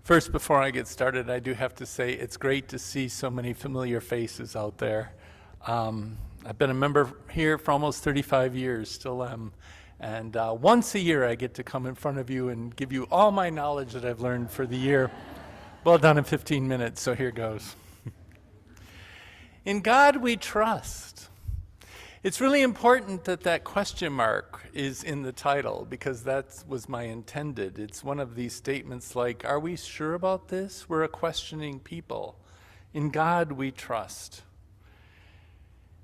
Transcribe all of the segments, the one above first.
First, before I get started, I do have to say it's great to see so many familiar faces out there. I've been a member here for almost 35 years, still am. And once a year I get to come in front of you and give you all my knowledge that I've learned for the year. Well done in 15 minutes, so here goes. In God we trust. It's really important that that question mark is in the title because that was my intended. It's one of these statements like, are we sure about this? We're a questioning people. In God we trust.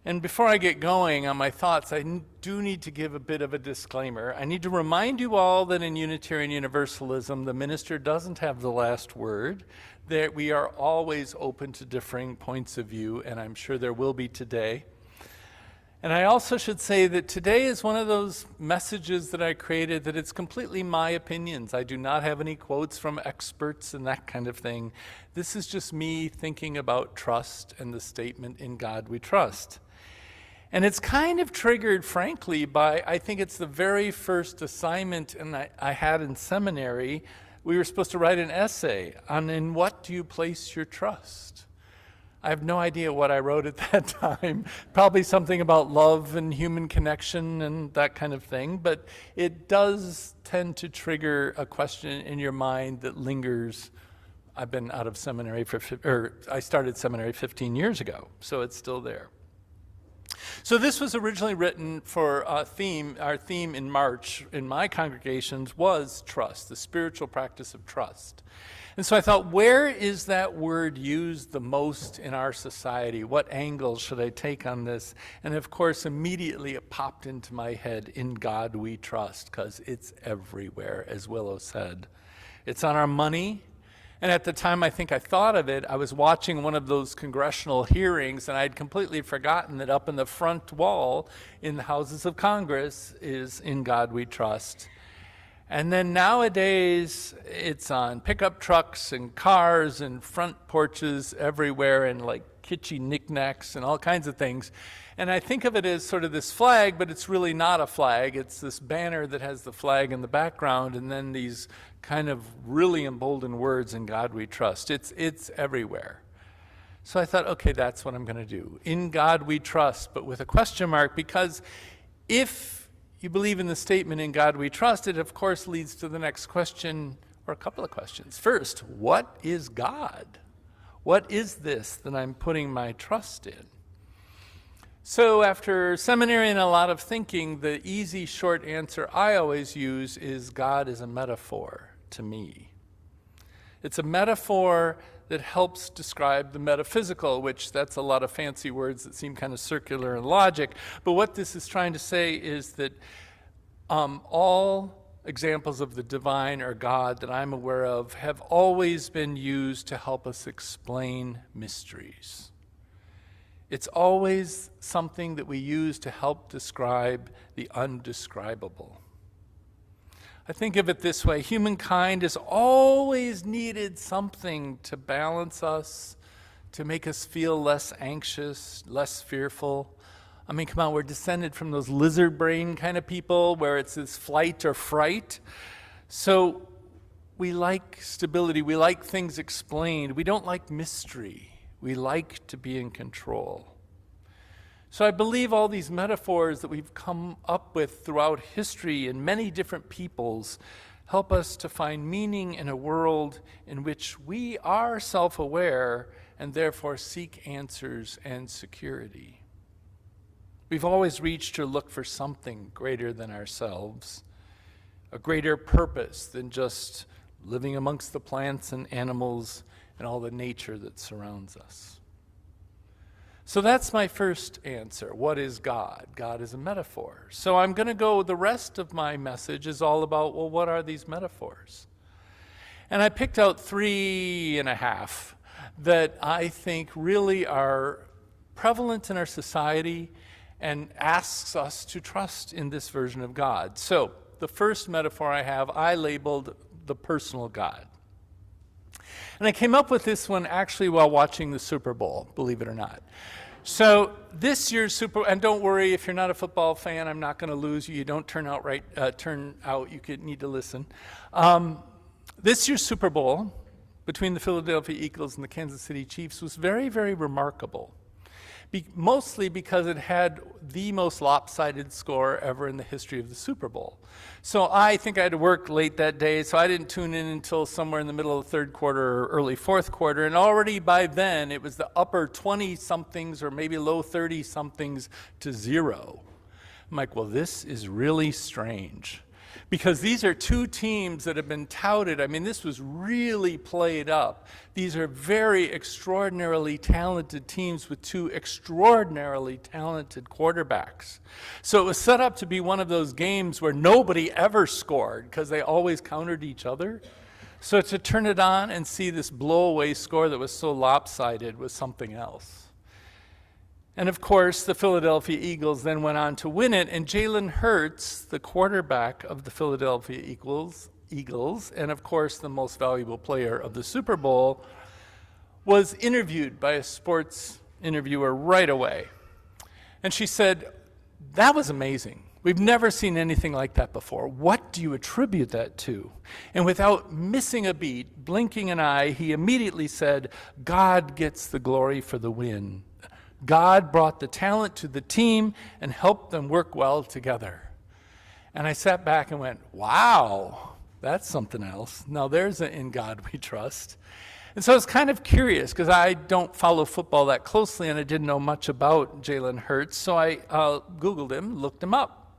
And before I get going on my thoughts, I do need to give a bit of a disclaimer. I need to remind you all that in Unitarian Universalism, the minister doesn't have the last word, that we are always open to differing points of view, and I'm sure there will be today. And I also should say that today is one of those messages that I created that it's completely my opinions. I do not have any quotes from experts and that kind of thing. This is just me thinking about trust and the statement, in God we trust. And it's kind of triggered, frankly, by, I think it's the very first assignment I had in seminary. We were supposed to write an essay on in what do you place your trust? I have no idea what I wrote at that time. Probably something about love and human connection and that kind of thing. But it does tend to trigger a question in your mind that lingers. I've been out of seminary I started seminary 15 years ago, so it's still there. So this was originally written for our theme in March in my congregations was trust, the spiritual practice of trust. And so I thought, where is that word used the most in our society? What angle should I take on this? And of course, immediately it popped into my head, in God we trust, because it's everywhere, as Willow said. It's on our money. And at the time I think I thought of it, I was watching one of those congressional hearings, and I had completely forgotten that up in the front wall in the Houses of Congress is in God we trust. And then nowadays, it's on pickup trucks and cars and front porches everywhere and like kitschy knickknacks and all kinds of things. And I think of it as sort of this flag, but it's really not a flag. It's this banner that has the flag in the background and then these kind of really emboldened words, in God we trust. It's everywhere. So I thought, okay, that's what I'm going to do. In God we trust, but with a question mark, because if you believe in the statement, in God we trust, it of course leads to the next question, or a couple of questions. First, what is God? What is this that I'm putting my trust in? So after seminary and a lot of thinking, the easy short answer I always use is God is a metaphor to me. It's a metaphor that helps describe the metaphysical, which that's a lot of fancy words that seem kind of circular in logic. But what this is trying to say is that all examples of the divine or God that I'm aware of have always been used to help us explain mysteries. It's always something that we use to help describe the undescribable. I think of it this way: humankind has always needed something to balance us, to make us feel less anxious, less fearful. I mean, come on, we're descended from those lizard brain kind of people where it's this flight or fright. So we like stability, we like things explained, we don't like mystery. We like to be in control. So I believe all these metaphors that we've come up with throughout history in many different peoples help us to find meaning in a world in which we are self-aware and therefore seek answers and security. We've always reached to look for something greater than ourselves, a greater purpose than just living amongst the plants and animals and all the nature that surrounds us. So that's my first answer. What is God? God is a metaphor. So I'm going to go, the rest of my message is all about, well, what are these metaphors? And I picked out 3.5 that I think really are prevalent in our society and asks us to trust in this version of God. So the first metaphor I have, I labeled the personal God. And I came up with this one actually while watching the Super Bowl, believe it or not. So this year's and don't worry, if you're not a football fan, I'm not going to lose you. You don't turn out. You need to listen. This year's Super Bowl between the Philadelphia Eagles and the Kansas City Chiefs was very, very remarkable. Mostly because it had the most lopsided score ever in the history of the Super Bowl. So I think I had to work late that day, so I didn't tune in until somewhere in the middle of the third quarter or early fourth quarter, and already by then it was the upper 20-somethings or maybe low 30-somethings to 0. I'm like, well, this is really strange. Because these are two teams that have been touted. I mean, this was really played up. These are very extraordinarily talented teams with two extraordinarily talented quarterbacks. So it was set up to be one of those games where nobody ever scored because they always countered each other. So to turn it on and see this blow-away score that was so lopsided was something else. And of course, the Philadelphia Eagles then went on to win it, and Jalen Hurts, the quarterback of the Philadelphia Eagles, and of course the most valuable player of the Super Bowl, was interviewed by a sports interviewer right away. And she said, "That was amazing. We've never seen anything like that before. What do you attribute that to?" And without missing a beat, blinking an eye, he immediately said, "God gets the glory for the win. God brought the talent to the team and helped them work well together." And I sat back and went, wow, that's something else. Now there's an "in God we trust." And so I was kind of curious because I don't follow football that closely and I didn't know much about Jalen Hurts. So I Googled him, looked him up.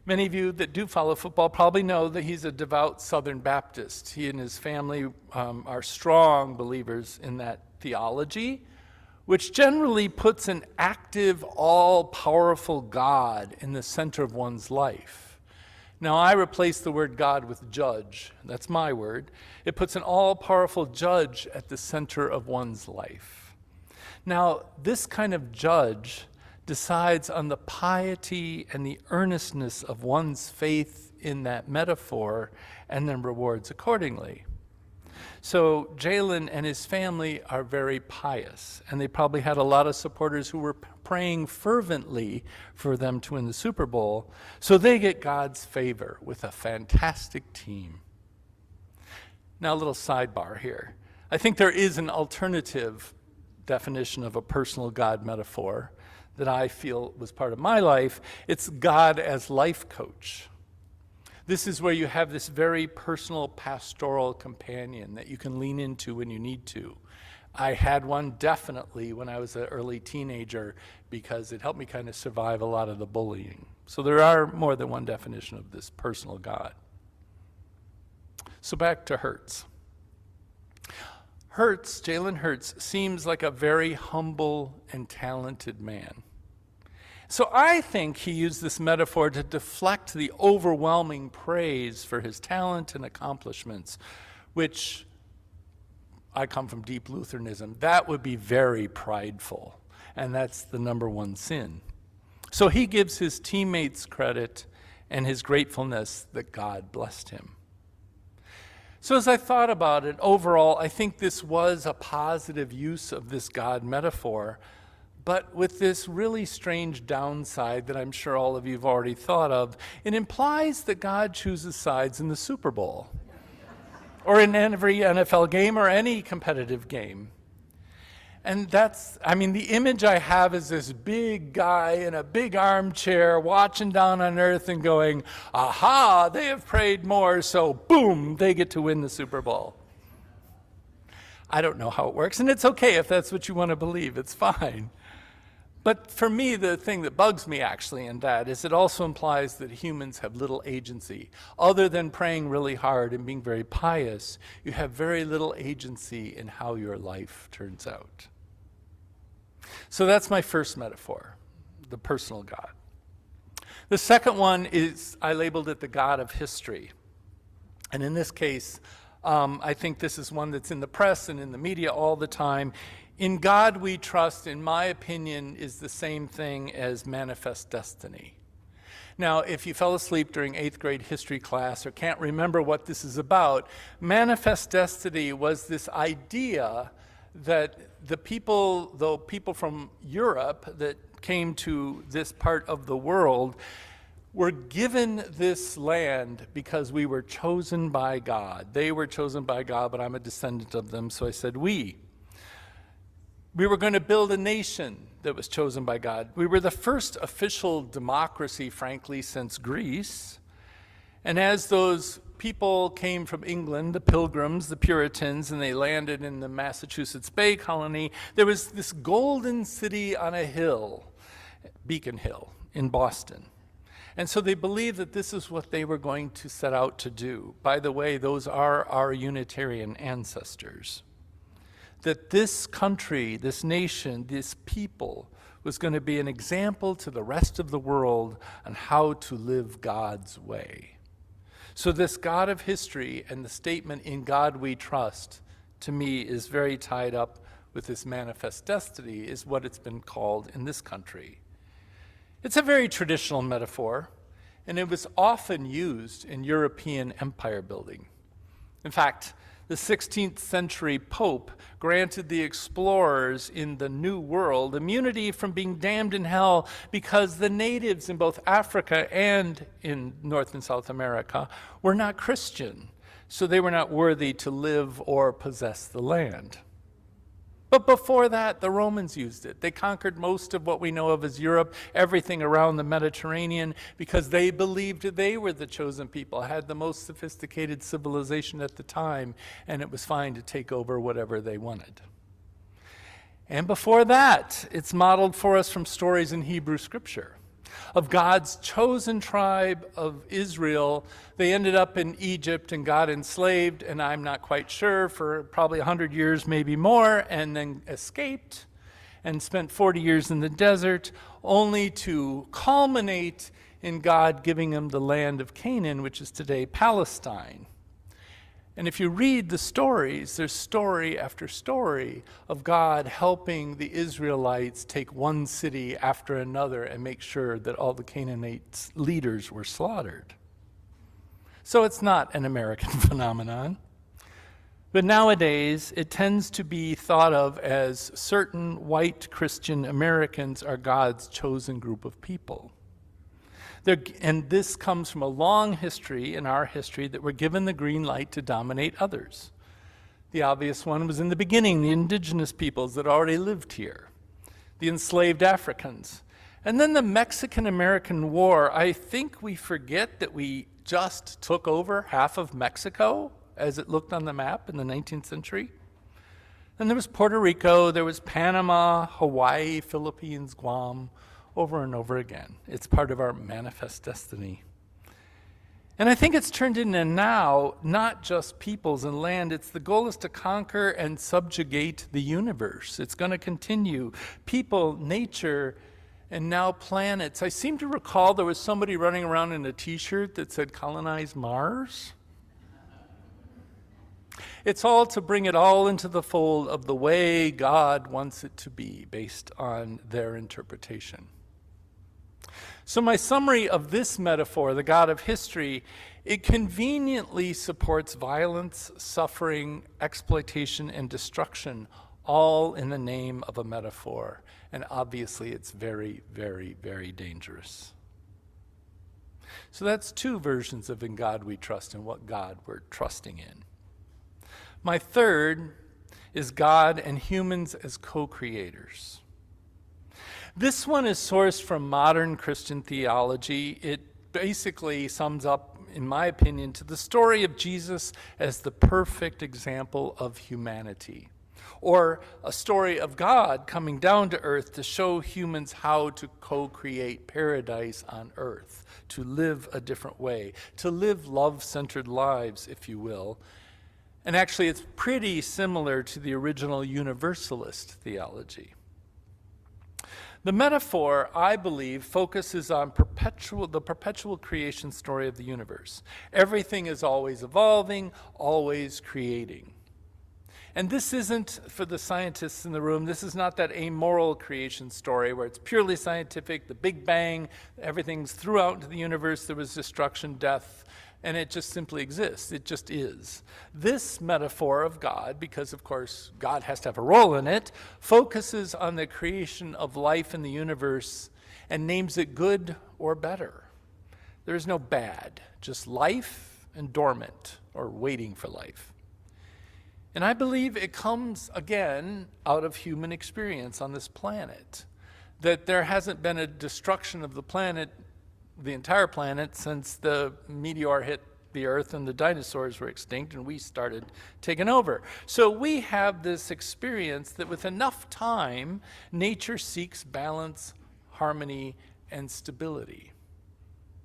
Many of you that do follow football probably know that he's a devout Southern Baptist. He and his family are strong believers in that theology, which generally puts an active, all-powerful God in the center of one's life. Now, I replace the word God with judge. That's my word. It puts an all-powerful judge at the center of one's life. Now, this kind of judge decides on the piety and the earnestness of one's faith in that metaphor and then rewards accordingly. So Jalen and his family are very pious, and they probably had a lot of supporters who were praying fervently for them to win the Super Bowl, so they get God's favor with a fantastic team. Now, a little sidebar here. I think there is an alternative definition of a personal God metaphor that I feel was part of my life. It's God as life coach. This is where you have this very personal pastoral companion that you can lean into when you need to. I had one definitely when I was an early teenager because it helped me kind of survive a lot of the bullying. So there are more than one definition of this personal God. So back to Hurts. Jalen Hurts, seems like a very humble and talented man. So I think he used this metaphor to deflect the overwhelming praise for his talent and accomplishments, which I come from deep Lutheranism. That would be very prideful, and that's the number one sin. So he gives his teammates credit and his gratefulness that God blessed him. So as I thought about it, overall, I think this was a positive use of this God metaphor, but with this really strange downside that I'm sure all of you have already thought of. It implies that God chooses sides in the Super Bowl or in every NFL game or any competitive game. And the image I have is this big guy in a big armchair watching down on earth and going, aha, they have prayed more, so boom, they get to win the Super Bowl. I don't know how it works, and it's okay if that's what you want to believe, it's fine. But for me, the thing that bugs me actually in that is it also implies that humans have little agency. Other than praying really hard and being very pious, you have very little agency in how your life turns out. So that's my first metaphor, the personal God. The second one is, I labeled it the God of history. And in this case, I think this is one that's in the press and in the media all the time. In God we trust, in my opinion, is the same thing as manifest destiny. Now, if you fell asleep during 8th grade history class or can't remember what this is about, manifest destiny was this idea that the people from Europe that came to this part of the world We're given this land because we were chosen by God. They were chosen by God, but I'm a descendant of them, so I said we. We were going to build a nation that was chosen by God. We were the first official democracy, frankly, since Greece. And as those people came from England, the Pilgrims, the Puritans, and they landed in the Massachusetts Bay Colony, there was this golden city on a hill, Beacon Hill, in Boston. And so they believed that this is what they were going to set out to do. By the way, those are our Unitarian ancestors. That this country, this nation, this people was going to be an example to the rest of the world on how to live God's way. So this God of history and the statement, "In God we trust," to me is very tied up with this manifest destiny, is what it's been called in this country. It's a very traditional metaphor, and it was often used in European empire building. In fact, the 16th century Pope granted the explorers in the New World immunity from being damned in hell because the natives in both Africa and in North and South America were not Christian, so they were not worthy to live or possess the land. But before that, the Romans used it. They conquered most of what we know of as Europe, everything around the Mediterranean, because they believed they were the chosen people, had the most sophisticated civilization at the time, and it was fine to take over whatever they wanted. And before that, it's modeled for us from stories in Hebrew Scripture of God's chosen tribe of Israel. They ended up in Egypt and got enslaved, and I'm not quite sure, for probably 100 years, maybe more, and then escaped and spent 40 years in the desert, only to culminate in God giving them the land of Canaan, which is today Palestine. And if you read the stories, there's story after story of God helping the Israelites take one city after another and make sure that all the Canaanite leaders were slaughtered. So it's not an American phenomenon. But nowadays, it tends to be thought of as certain white Christian Americans are God's chosen group of people. And this comes from a long history in our history that we're given the green light to dominate others. The obvious one was in the beginning, the indigenous peoples that already lived here, the enslaved Africans. And then the Mexican-American War. I think we forget that we just took over half of Mexico as it looked on the map in the 19th century. Then there was Puerto Rico, there was Panama, Hawaii, Philippines, Guam, over and over again. It's part of our manifest destiny. And I think it's turned into now not just peoples and land. It's the goal is to conquer and subjugate the universe. It's going to continue. People, nature, and now planets. I seem to recall there was somebody running around in a t-shirt that said colonize Mars. It's all to bring it all into the fold of the way God wants it to be based on their interpretation. So my summary of this metaphor, the God of history, it conveniently supports violence, suffering, exploitation, and destruction, all in the name of a metaphor. And obviously it's very, very, very dangerous. So that's two versions of In God We Trust and what God we're trusting in. My third is God and humans as co-creators. This one is sourced from modern Christian theology. It basically sums up, in my opinion, to the story of Jesus as the perfect example of humanity, or a story of God coming down to earth to show humans how to co-create paradise on earth, to live a different way, to live love-centered lives, if you will. And actually, it's pretty similar to the original Universalist theology. The metaphor, I believe, focuses on the perpetual creation story of the universe. Everything is always evolving, always creating. And this isn't, for the scientists in the room, this is not that amoral creation story where it's purely scientific, the Big Bang, everything's threw out into the universe, there was destruction, death, and it just simply exists. It just is. This metaphor of God, because of course God has to have a role in it, focuses on the creation of life in the universe and names it good or better. There is no bad, just life and dormant, or waiting for life. And I believe it comes, again, out of human experience on this planet. That there hasn't been a destruction of the planet, the entire planet, since the meteor hit the Earth and the dinosaurs were extinct and we started taking over. So we have this experience that with enough time, nature seeks balance, harmony, and stability.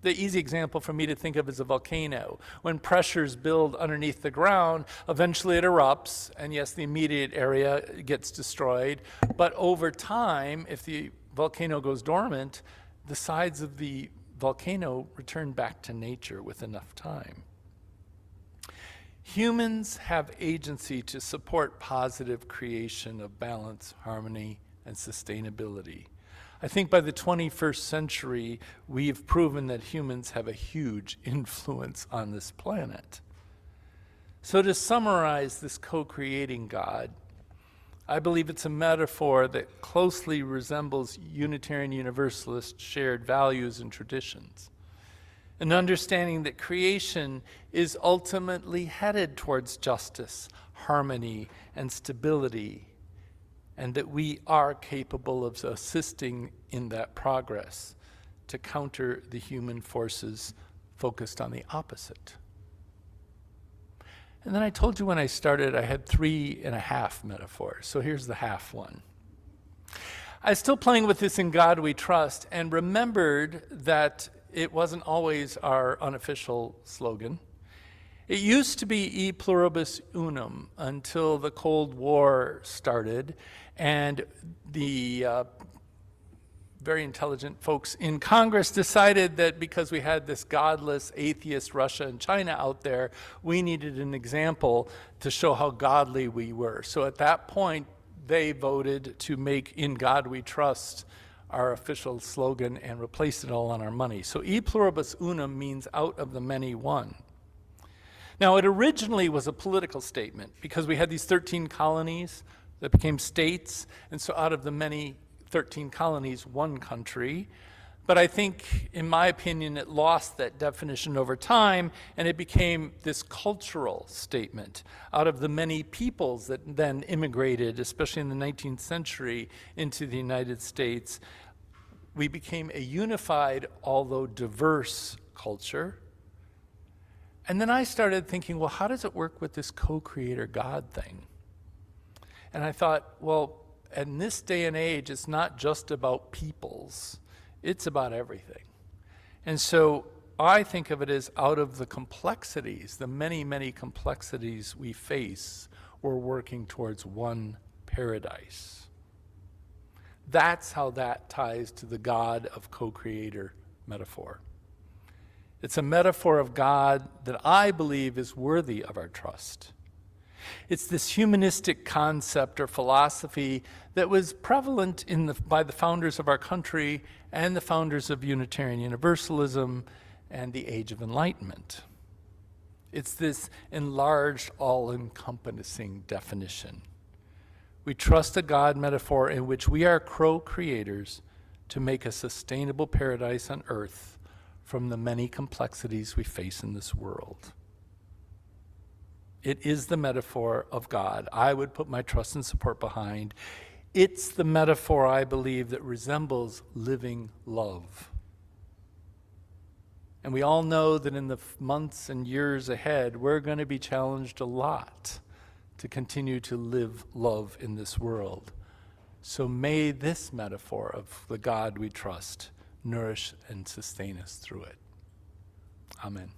The easy example for me to think of is a volcano. When pressures build underneath the ground, eventually it erupts, and yes, the immediate area gets destroyed. But over time, if the volcano goes dormant, the sides of the volcano return back to nature with enough time. Humans have agency to support positive creation of balance, harmony, and sustainability. I think by the 21st century, we've proven that humans have a huge influence on this planet. So to summarize this co-creating God, I believe it's a metaphor that closely resembles Unitarian Universalist shared values and traditions. An understanding that creation is ultimately headed towards justice, harmony, and stability, and that we are capable of assisting in that progress to counter the human forces focused on the opposite. And then I told you when I started I had 3.5 metaphors, so here's the half one. I was still playing with this "In God We Trust" and remembered that it wasn't always our unofficial slogan. It used to be "E pluribus unum" until the Cold War started and the very intelligent folks in Congress decided that because we had this godless, atheist Russia and China out there, we needed an example to show how godly we were. So at that point, they voted to make "In God We Trust" our official slogan and replace it all on our money. So "E pluribus unum" means out of the many one. Now, it originally was a political statement because we had these 13 colonies that became states, and so out of the many 13 colonies, one country. But I think, in my opinion, it lost that definition over time, and it became this cultural statement. Out of the many peoples that then immigrated, especially in the 19th century, into the United States, we became a unified, although diverse, culture. And then I started thinking, well, how does it work with this co-creator God thing? And I thought, well, in this day and age, it's not just about peoples, it's about everything. And so I think of it as out of the complexities, the many, many complexities we face, we're working towards one paradise. That's how that ties to the God of co-creator metaphor. It's a metaphor of God that I believe is worthy of our trust. It's this humanistic concept or philosophy that was prevalent by the founders of our country and the founders of Unitarian Universalism and the Age of Enlightenment. It's this enlarged, all-encompassing definition. We trust a God metaphor in which we are co-creators to make a sustainable paradise on earth from the many complexities we face in this world. It is the metaphor of God I would put my trust and support behind. It's the metaphor, I believe, that resembles living love. And we all know that in the months and years ahead, we're going to be challenged a lot to continue to live love in this world. So may this metaphor of the God we trust nourish and sustain us through it. Amen.